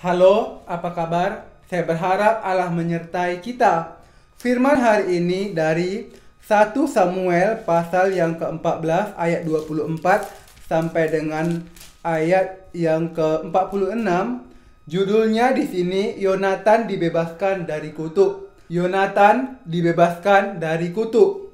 Halo, apa kabar? Saya berharap Allah menyertai kita. Firman hari ini dari 1 Samuel pasal yang ke-14 ayat 24 sampai dengan ayat yang ke-46. Judulnya di sini Yonatan dibebaskan dari kutuk. Yonatan dibebaskan dari kutuk.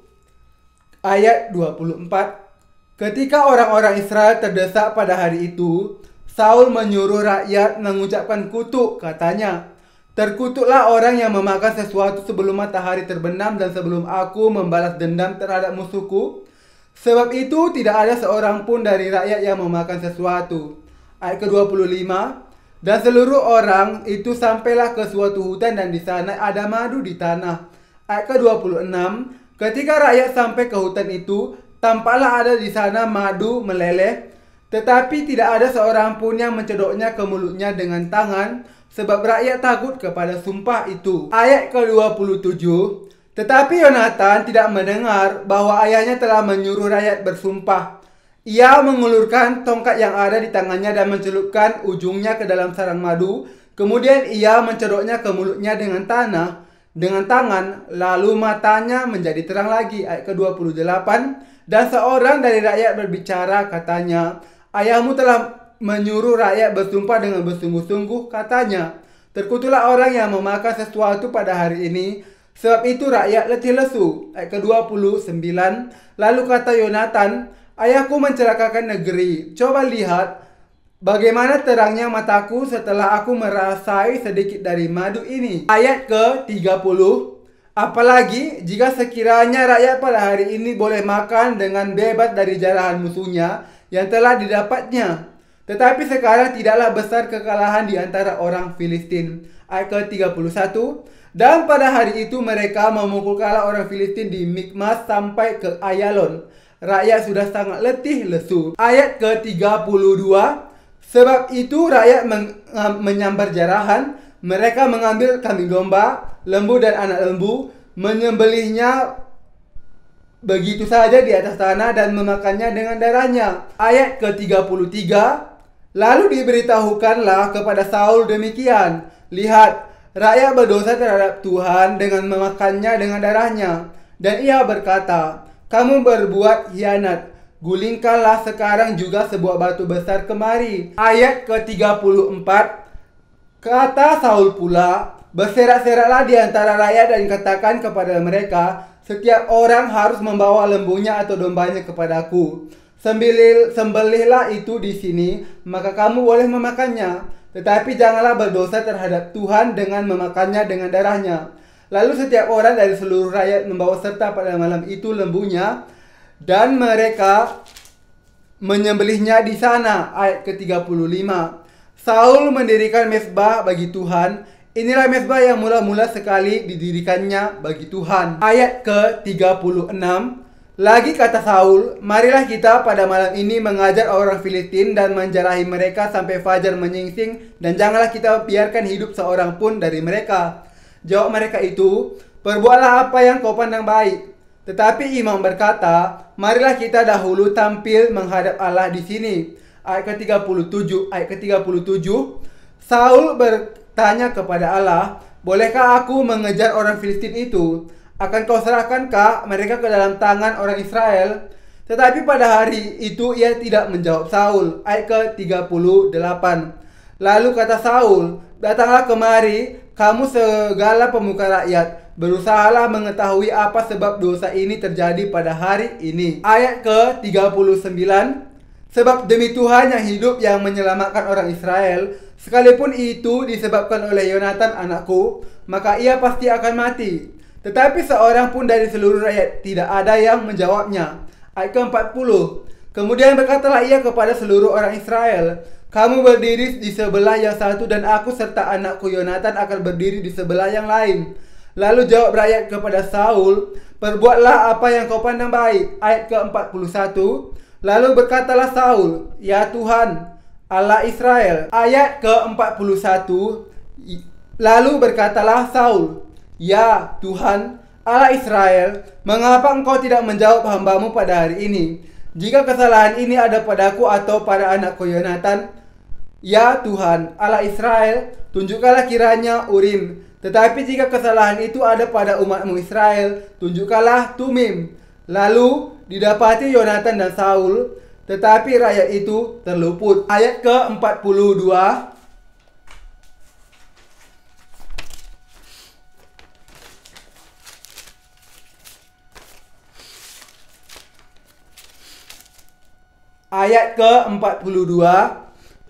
Ayat 24. Ketika orang-orang Israel terdesak pada hari itu, Saul menyuruh rakyat mengucapkan kutuk, katanya, "Terkutuklah orang yang memakan sesuatu sebelum matahari terbenam dan sebelum aku membalas dendam terhadap musuhku. Sebab itu tidak ada seorang pun dari rakyat yang memakan sesuatu." Ayat ke-25. Dan seluruh orang itu sampailah ke suatu hutan dan di sana ada madu di tanah. Ayat ke-26. Ketika rakyat sampai ke hutan itu, tampaklah ada di sana madu meleleh. Tetapi tidak ada seorang pun yang mencedoknya ke mulutnya dengan tangan, sebab rakyat takut kepada sumpah itu. Ayat ke-27. Tetapi Yonatan tidak mendengar bahwa ayahnya telah menyuruh rakyat bersumpah. Ia mengulurkan tongkat yang ada di tangannya dan mencelupkan ujungnya ke dalam sarang madu. Kemudian ia mencedoknya ke mulutnya dengan tangan, lalu matanya menjadi terang lagi. Ayat ke-28. Dan seorang dari rakyat berbicara, katanya, "Ayahmu telah menyuruh rakyat bersumpah dengan bersungguh-sungguh," katanya, "Terkutuklah orang yang memakan sesuatu pada hari ini, sebab itu rakyat letih lesu." Ayat ke-29. Lalu kata Yonatan, "Ayahku mencelakakan negeri. Coba lihat bagaimana terangnya mataku setelah aku merasai sedikit dari madu ini." Ayat ke-30. Apalagi jika sekiranya rakyat pada hari ini boleh makan dengan bebas dari jarahan musuhnya yang telah didapatnya. Tetapi sekarang tidaklah besar kekalahan di antara orang Filistin. Ayat ke-31. Dan pada hari itu mereka memukul kalah orang Filistin di Mikmas sampai ke Ayalon. Rakyat sudah sangat letih lesu. Ayat ke-32. Sebab itu rakyat menyambar jarahan. Mereka mengambil kambing domba, lembu dan anak lembu, menyembelihnya begitu saja di atas tanah dan memakannya dengan darahnya. Ayat ke-33. Lalu diberitahukanlah kepada Saul demikian, "Lihat, rakyat berdosa terhadap Tuhan dengan memakannya dengan darahnya." Dan ia berkata, "Kamu berbuat hianat. Gulingkanlah sekarang juga sebuah batu besar kemari." Ayat ke-34. Kata Saul pula, "Berserak-seraklah di antara rakyat dan katakan kepada mereka, setiap orang harus membawa lembunya atau dombanya kepadaku. Sembelihlah itu di sini, maka kamu boleh memakannya. Tetapi janganlah berdosa terhadap Tuhan dengan memakannya dengan darahnya." Lalu setiap orang dari seluruh rakyat membawa serta pada malam itu lembunya, dan mereka menyembelihnya di sana. Ayat ke-35. Saul mendirikan mezbah bagi Tuhan. Inilah mezbah yang mula-mula sekali didirikannya bagi Tuhan. Ayat ke-36. Lagi kata Saul, "Marilah kita pada malam ini mengajar orang Filistin dan menjarahi mereka sampai fajar menyingsing, dan janganlah kita biarkan hidup seorang pun dari mereka." Jawab mereka itu, "Perbuatlah apa yang kau pandang baik." Tetapi imam berkata, "Marilah kita dahulu tampil menghadap Allah di sini." Ayat ke-37. Saul bertanya kepada Allah, "Bolehkah aku mengejar orang Filistin itu? Akan kau serahkankah mereka ke dalam tangan orang Israel?" Tetapi pada hari itu ia tidak menjawab Saul. Ayat ke-38. Lalu kata Saul, "Datanglah kemari, kamu segala pemuka rakyat. Berusahalah mengetahui apa sebab dosa ini terjadi pada hari ini." Ayat ke-39. Sebab demi Tuhan yang hidup yang menyelamatkan orang Israel, sekalipun itu disebabkan oleh Yonatan anakku, maka ia pasti akan mati. Tetapi seorang pun dari seluruh rakyat tidak ada yang menjawabnya. Ayat ke-40. Kemudian berkatalah ia kepada seluruh orang Israel, "Kamu berdiri di sebelah yang satu dan aku serta anakku Yonatan akan berdiri di sebelah yang lain." Lalu jawab rakyat kepada Saul, "Perbuatlah apa yang kau pandang baik." Ayat ke-41. Lalu berkatalah Saul, "Ya Tuhan, Allah Israel." Ayat ke-41. Lalu berkatalah Saul, "Ya Tuhan, Allah Israel, mengapa engkau tidak menjawab hambamu pada hari ini? Jika kesalahan ini ada padaku atau pada anakku Yonatan, Ya Tuhan, Allah Israel, tunjukkanlah kiranya Urim. Tetapi jika kesalahan itu ada pada umatmu Israel, tunjukkanlah Tumim. Lalu didapati Yonatan dan Saul, tetapi rakyat itu terluput. Ayat ke-42. Ayat ke-42.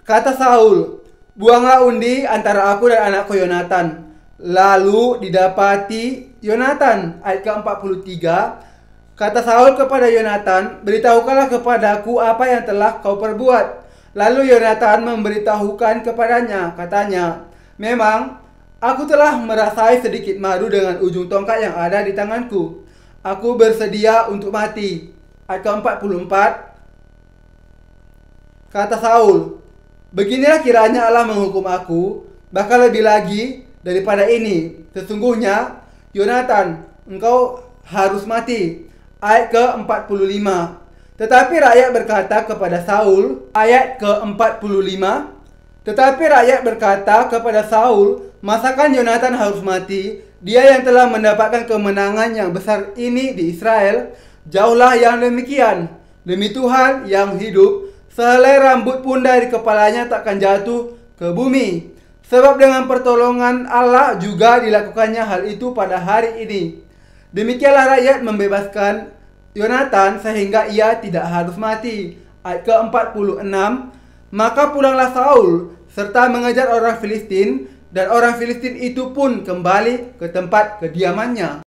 Kata Saul, buanglah undi antara aku dan anakku Yonatan. Lalu didapati Yonatan. Ayat ke-43. Kata Saul kepada Yonatan, beritahukanlah kepadaku apa yang telah kau perbuat. Lalu Yonatan memberitahukan kepadanya, katanya, memang aku telah merasai sedikit madu dengan ujung tongkat yang ada di tanganku. Aku bersedia untuk mati. Ayat ke-44. Kata Saul, beginilah kiranya Allah menghukum aku, bahkan lebih lagi daripada ini. Sesungguhnya, Yonatan, engkau harus mati. Ayat ke-45. Tetapi rakyat berkata kepada Saul, ayat ke-45. Tetapi rakyat berkata kepada Saul, masakan Yonatan harus mati? Dia yang telah mendapatkan kemenangan yang besar ini di Israel. Jauhlah yang demikian. Demi Tuhan yang hidup, sehelai rambut pun dari kepalanya takkan jatuh ke bumi. Sebab dengan pertolongan Allah juga dilakukannya hal itu pada hari ini. Demikianlah rakyat membebaskan Yonatan sehingga ia tidak harus mati. Ayat ke-46. Maka pulanglah Saul serta mengejar orang Filistin, dan orang Filistin itu pun kembali ke tempat kediamannya.